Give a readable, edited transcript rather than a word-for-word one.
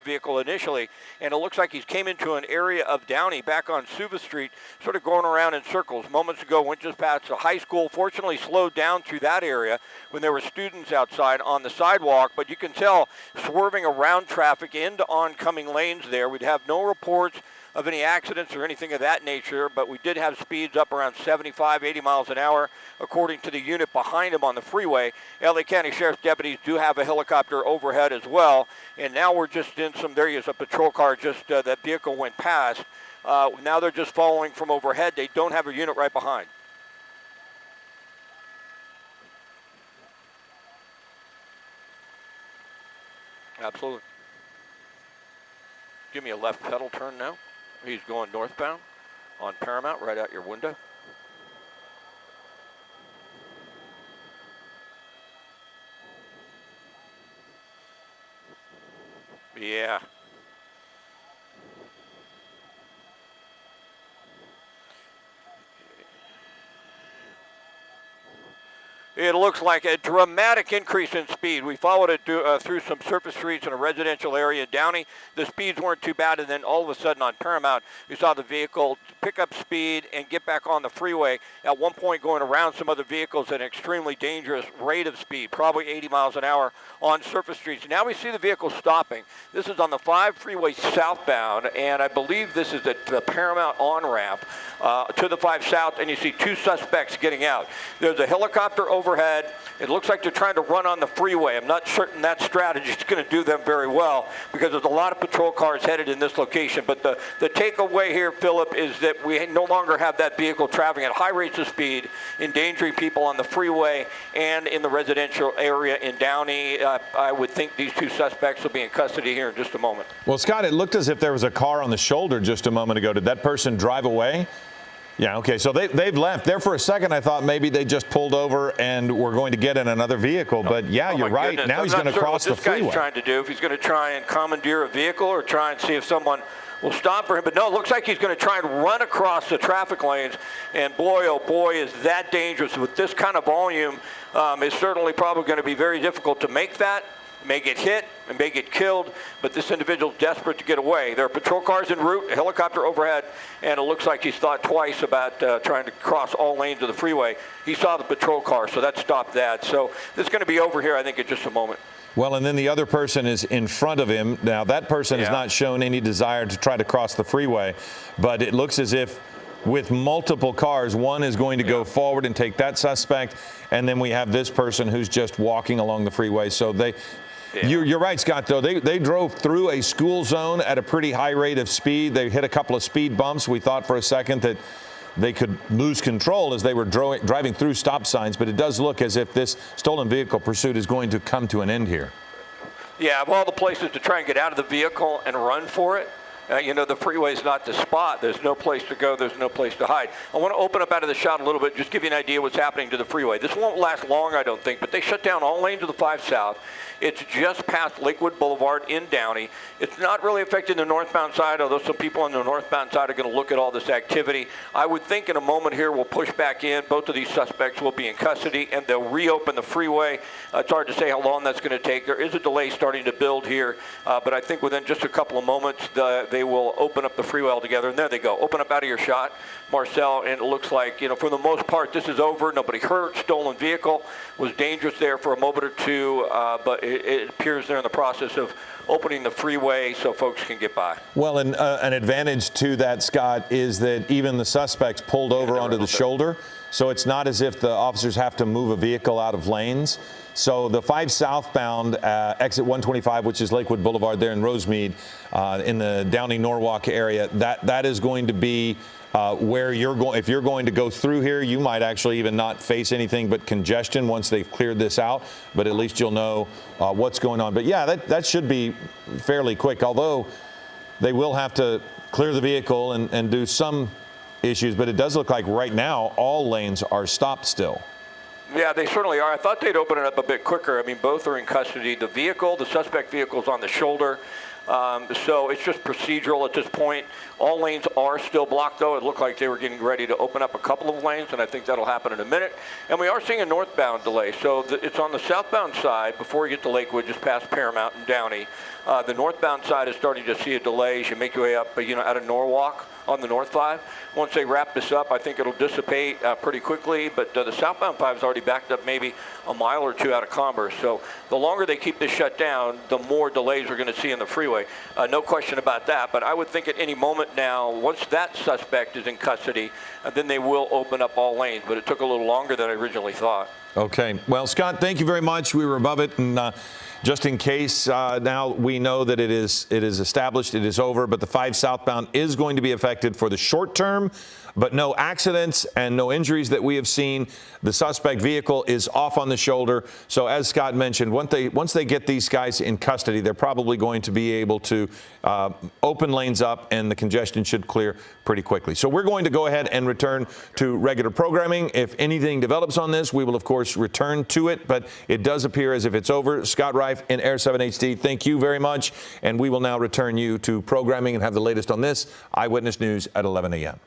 vehicle initially, and it looks like he came into an area of Downey back on Suva Street, sort of going around in circles. Moments ago, went just past the high school, fortunately slowed down through that area when there were students outside on the sidewalk, but you can tell swerving around traffic into oncoming lanes there. We'd have no reports of any accidents or anything of that nature, but we did have speeds up around 75, 80 miles an hour, according to the unit behind him on the freeway. LA County Sheriff's deputies do have a helicopter overhead as well, and now we're just in some, there is a patrol car just, that vehicle went past. Now they're just following from overhead. They don't have a unit right behind. Absolutely. Give me a left pedal turn now. He's going northbound on Paramount, right out your window. Yeah. It looks like a dramatic increase in speed. We followed it through some surface streets in a residential area in Downey. The speeds weren't too bad, and then all of a sudden on Paramount, we saw the vehicle pick up speed and get back on the freeway, at one point going around some other vehicles at an extremely dangerous rate of speed, probably 80 miles an hour on surface streets. Now we see the vehicle stopping. This is on the 5 freeway southbound, and I believe this is at the Paramount on-ramp to the 5 south, and you see 2 suspects getting out. There's a helicopter overhead. It looks like they're trying to run on the freeway. I'm not certain that strategy is going to do them very well, because there's a lot of patrol cars headed in this location. But the takeaway here, Philip, is that we no longer have that vehicle traveling at high rates of speed, endangering people on the freeway and in the residential area in Downey. I would think these 2 suspects will be in custody here in just a moment. Well, Scott, it looked as if there was a car on the shoulder just a moment ago. Did that person drive away? Yeah, okay, so they've left. There for a second, I thought maybe they just pulled over and were going to get in another vehicle. But, yeah, you're right. Goodness. Now he's going to cross the freeway. What this guy's trying to do, if he's going to try and commandeer a vehicle or try and see if someone will stop for him. But, no, it looks like he's going to try and run across the traffic lanes. And, boy, oh, boy, is that dangerous. With this kind of volume, it's certainly probably going to be very difficult to make that. May get hit and may get killed, but this individual's desperate to get away. There are patrol cars en route, a helicopter overhead, and it looks like he's thought twice about trying to cross all lanes of the freeway. He saw the patrol car, so that stopped that. So this is going to be over here, I think, in just a moment. Well, and then the other person is in front of him. Now, that person has not shown any desire to try to cross the freeway, but it looks as if with multiple cars, one is going to go forward and take that suspect, and then we have this person who's just walking along the freeway. So you're right, Scott, though. They drove through a school zone at a pretty high rate of speed. They hit a couple of speed bumps. We thought for a second that they could lose control as they were driving through stop signs, but it does look as if this stolen vehicle pursuit is going to come to an end here. Yeah, of all the places to try and get out of the vehicle and run for it, you know, the freeway is not the spot. There's no place to go. There's no place to hide. I want to open up out of the shot a little bit, just give you an idea what's happening to the freeway. This won't last long, I don't think, but they shut down all lanes of the 5 South. It's just past Lakewood Boulevard in Downey. It's not really affecting the northbound side, although some people on the northbound side are going to look at all this activity. I would think in a moment here we'll push back in. Both of these suspects will be in custody, and they'll reopen the freeway. It's hard to say how long that's going to take. There is a delay starting to build here, but I think within just a couple of moments they will open up the freeway altogether. And there they go. Open up out of your shot, Marcel, and it looks like, you know, for the most part, this is over. Nobody hurt. Stolen vehicle was dangerous there for a moment or two, but it appears they're in the process of opening the freeway so folks can get by. Well, and an advantage to that, Scott, is that even the suspects pulled over onto the shoulder, so it's not as if the officers have to move a vehicle out of lanes. So the 5 southbound exit 125, which is Lakewood Boulevard there in Rosemead, in the Downey-Norwalk area, that is going to be where you're going. If you're going to go through here, you might actually even not face anything but congestion once they've cleared this out, but at least you'll know what's going on. But yeah, that should be fairly quick, although they will have to clear the vehicle and do some issues, but it does look like right now all lanes are stopped still. Yeah, they certainly are. I thought they'd open it up a bit quicker. I mean, both are in custody. The vehicle, the suspect vehicle, is on the shoulder. So it's just procedural at this point. All lanes are still blocked, though. It looked like they were getting ready to open up a couple of lanes, and I think that'll happen in a minute. And we are seeing a northbound delay. So it's on the southbound side before you get to Lakewood, just past Paramount and Downey. The northbound side is starting to see a delay as you make your way up, out of Norwalk on the North 5. Once they wrap this up, I think it'll dissipate pretty quickly, but the southbound 5 is already backed up maybe a mile or two out of Commerce. So the longer they keep this shut down, the more delays we're going to see in the freeway. No question about that, but I would think at any moment now, once that suspect is in custody, then they will open up all lanes, but it took a little longer than I originally thought. Okay. Well, Scott, thank you very much. We were above it, and just in case, now we know that it is established, it is over, but the 5 southbound is going to be affected for the short term, but no accidents and no injuries that we have seen. The suspect vehicle is off on the shoulder. So as Scott mentioned, once they get these guys in custody, they're probably going to be able to open lanes up, and the congestion should clear pretty quickly. So we're going to go ahead and return to regular programming. If anything develops on this, we will, of course, return to it, but it does appear as if it's over. Scott Reif in Air 7 HD, thank you very much, and we will now return you to programming and have the latest on this Eyewitness News at 11 a.m.